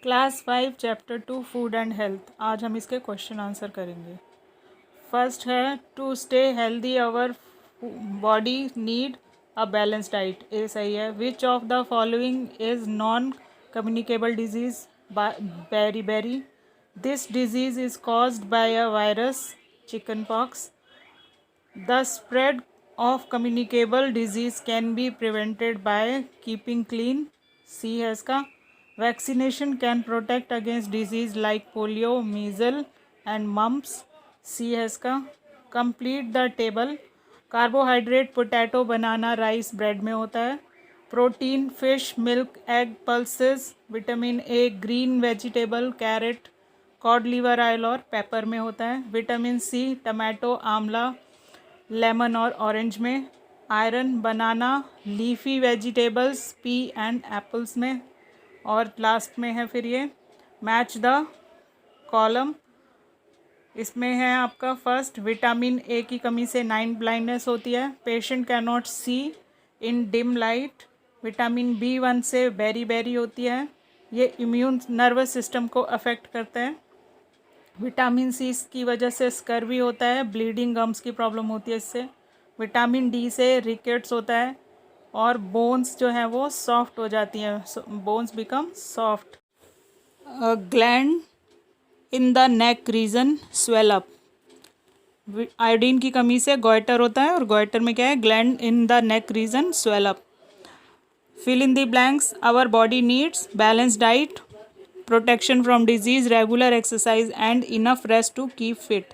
Class 5 chapter 2 food and health. आज हम इसके क्वेश्चन आंसर करेंगे। फर्स्ट है to stay healthy our body need a balance diet. ये सही है। Which of the following is non communicable disease? Beri. This disease is caused by a virus, chicken pox. The spread of communicable disease can be prevented by keeping clean. C है इसका। Vaccination can protect against disease like polio, measles and mumps. C है इसका। Complete the table. Carbohydrate potato, banana, rice, bread में होता है। Protein fish, milk, egg, pulses. Vitamin A green vegetable, carrot, cod liver oil और pepper में होता है। Vitamin C tomato, amla, lemon और ऑरेंज में। Iron banana, leafy vegetables, pea and apples में। और लास्ट में है फिर ये मैच द कॉलम। इसमें है आपका फर्स्ट, विटामिन ए की कमी से नाइट ब्लाइंडनेस होती है। Patient can not see in dim light. Vitamin B1 से बेरी होती है, ये इम्यून नर्वस सिस्टम को अफेक्ट करता है। विटामिन सी की वजह से स्कर्वी होता है, ब्लीडिंग गम्स की प्रॉब्लम होती है इससे। विटामिन डी से रिकेट्स होता है और बोन्स जो हैं वो सॉफ्ट हो जाती हैं, bones become soft. Gland in the neck region swell up. Iodine की कमी से गॉइटर होता है और गॉइटर में क्या है, gland in the neck region swell up. Fill in the blanks. Our body needs balance diet, protection from disease, regular exercise and enough rest to keep fit.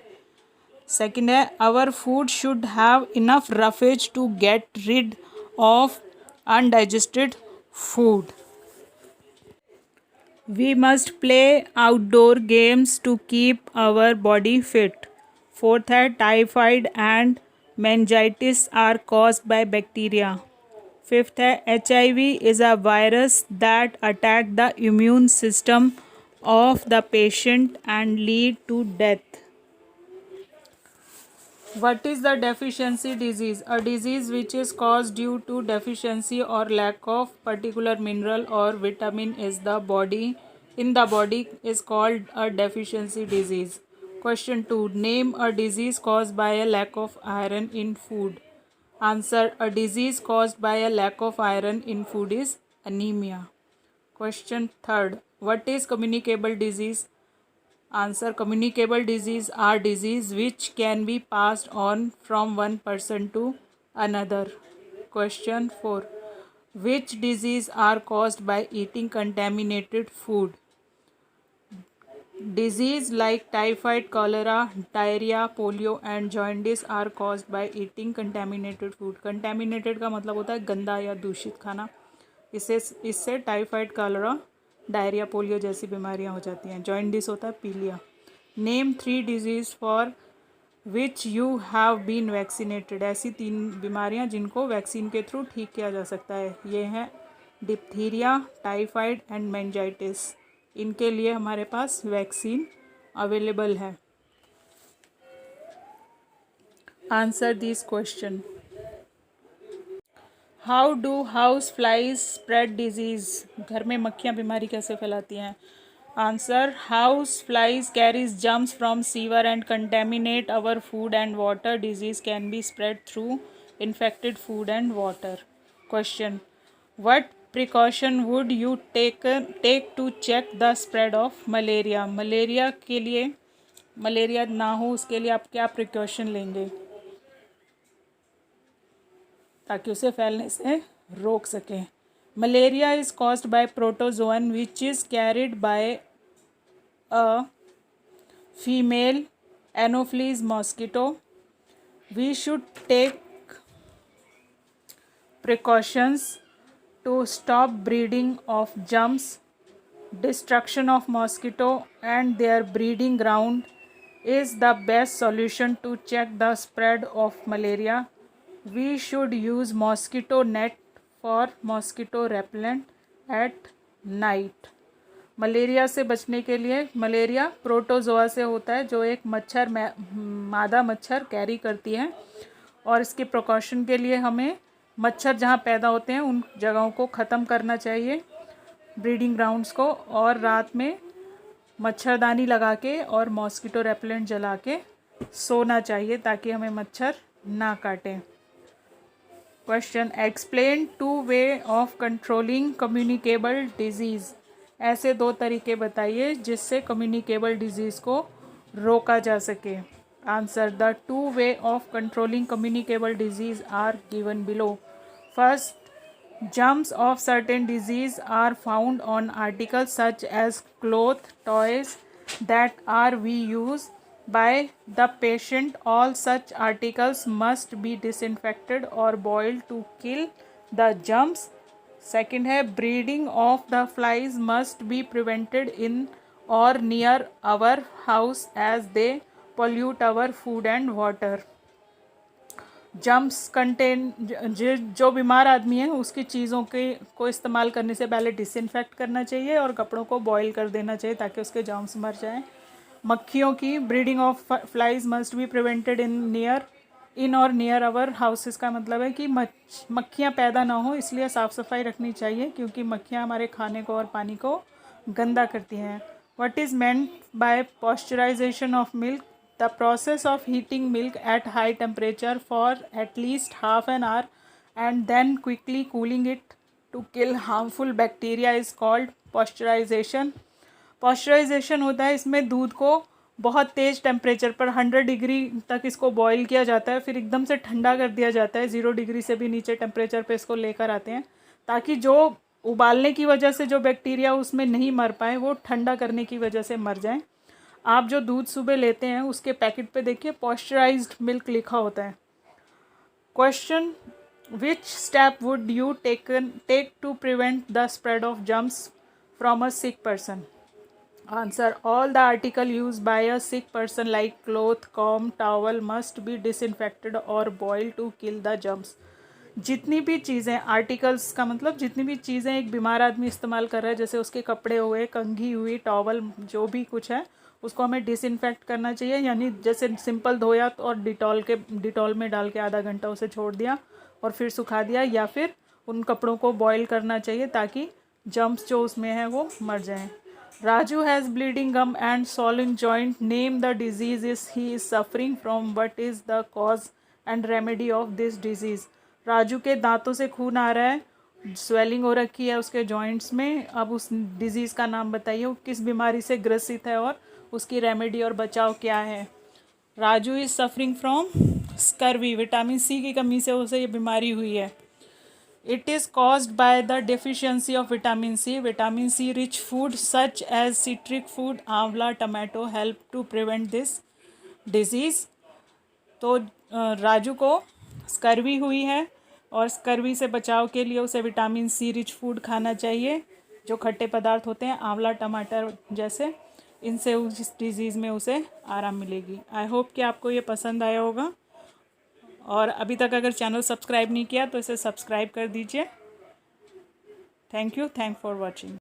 Second है our food should have enough roughage to get rid of undigested food. We must play outdoor games to keep our body fit. Fourth है typhoid and meningitis are caused by bacteria. Fifth है HIV is a virus that attack the immune system of the patient and lead to death. What is the deficiency disease? A disease which is caused due to deficiency or lack of particular mineral or vitamin in the body is called a deficiency disease. Question 2. Name a disease caused by a lack of iron in food. Answer. A disease caused by a lack of iron in food is anemia. Question 3. What is communicable disease? Answer. Communicable disease are disease which can be passed on from one person to another. Question 4. Which disease are caused by eating contaminated food? Disease like typhoid, cholera, diarrhea, polio and jaundice are caused by eating contaminated food. Contaminated का मतलब होता है गंदा या दूषित खाना। इससे typhoid, cholera, diarrhoea, polio जैसी बीमारियां हो जाती हैं। जॉइंडिस होता है पीलिया। Name 3 diseases for which you have been vaccinated. ऐसी 3 बीमारियां जिनको वैक्सीन के थ्रू ठीक किया जा सकता है। ये हैं डिप्थीरिया, टाइफाइड एंड मेनिंजाइटिस। इनके लिए हमारे पास वैक्सीन अवेलेबल है। Answer this question. How do house flies spread disease. घर में मक्खियाँ बीमारी कैसे फैलाती हैं? Answer. House flies carries germs from sewer and contaminate our food and water. Disease can be spread through infected food and water. Question. What precaution would you take to check the spread of malaria. Malaria के लिए, malaria ना हो उसके लिए आप क्या precaution लेंगे ताकि उसे फैलने से रोक सकें? Malaria is caused by protozoan which is carried by a female anopheles mosquito. We should take precautions to stop breeding of germs. Destruction of mosquito and their breeding ground is the best solution to check the spread of malaria. We should use mosquito net for mosquito repellent at night. Malaria से बचने के लिए, malaria protozoa से होता है जो एक मच्छर मादा मच्छर कैरी करती है, और इसके प्रिकॉशन के लिए हमें मच्छर जहाँ पैदा होते हैं उन जगहों को ख़त्म करना चाहिए ब्रीडिंग ग्राउंड्स को, और रात में मच्छरदानी लगा के और मॉस्किटो रेपेलेंट जला के सोना चाहिए ताकि हमें मच्छर ना काटें। Question, explain 2 way of controlling communicable disease. ऐसे 2 तरीके बताइए जिससे कम्युनिकेबल डिजीज़ को रोका जा सके। Answer, the 2 way of controlling communicable disease are given below. First, germs of certain disease are found on articles such as cloth, toys that are we use by the patient. All such articles must be disinfected or boiled to kill the germs. Second है, breeding of the flies must be prevented in or near our house as they pollute our food and water. Germs जो बीमार आदमी है उसकी चीज़ों के को इस्तेमाल करने से पहले डिसइंफेक्ट करना चाहिए और कपड़ों को बॉईल कर देना चाहिए ताकि उसके जम्स मर जाएं। मक्खियों की breeding of flies must be prevented in और नियर आवर हाउसेस का मतलब है कि मक्खियाँ पैदा ना हो, इसलिए साफ़ सफाई रखनी चाहिए क्योंकि मक्खियाँ हमारे खाने को और पानी को गंदा करती हैं। What is meant by pasteurisation of milk? The process of heating milk at high temperature for at least half an hour and then quickly cooling it to kill harmful bacteria is called pasteurization. Pasteurization होता है, इसमें दूध को बहुत तेज़ temperature पर 100 degree तक इसको बॉईल किया जाता है, फिर एकदम से ठंडा कर दिया जाता है, 0 डिग्री से भी नीचे टेम्परेचर पे इसको लेकर आते हैं ताकि जो उबालने की वजह से जो बैक्टीरिया उसमें नहीं मर पाए वो ठंडा करने की वजह से मर जाएं। आप जो दूध सुबह लेते हैं उसके पैकेट पे देखिए पॉस्चराइज्ड मिल्क लिखा होता है। Question, which step would you take to prevent the spread of germs from a sick person? Answer, all the article use by a sick person like cloth, comb, towel must be disinfected और boil to kill the germs. जितनी भी चीज़ें, articles का मतलब जितनी भी चीज़ें एक बीमार आदमी इस्तेमाल कर रहा है, जैसे उसके कपड़े हुए, कंघी हुई, टॉवल, जो भी कुछ है उसको हमें डिसइंफेक्ट करना चाहिए, यानी जैसे सिंपल धोया और डिटॉल में डाल के आधा घंटा उसे छोड़ दिया और फिर सुखा दिया, या फिर उन कपड़ों को बॉईल करना चाहिए ताकि जर्म्स जो उसमें है वो मर जाएं। Raju has bleeding gum and swelling joint, name the disease is he is suffering from, what is the cause and remedy of this disease? Raju के दांतों से खून आ रहा है, स्वेलिंग हो रखी है उसके जॉइंट्स में। अब उस डिज़ीज़ का नाम बताइए, वो किस बीमारी से ग्रसित है और उसकी रेमेडी और बचाव क्या है? Raju is suffering from scurvy, vitamin C की कमी से उसे ये बीमारी हुई है। It is caused by the deficiency of vitamin C. Vitamin C rich food such as citric food, amla, tomato help to prevent this disease. तो राजू को स्कर्वी हुई है और स्कर्वी से बचाव के लिए उसे विटामिन सी रिच फूड खाना चाहिए, जो खट्टे पदार्थ होते हैं, आंवला, टमाटर जैसे, इनसे उस डिज़ीज़ में उसे आराम मिलेगी। आई होप कि आपको ये पसंद आया होगा, और अभी तक अगर चैनल सब्सक्राइब नहीं किया तो इसे सब्सक्राइब कर दीजिए। Thank you for watching.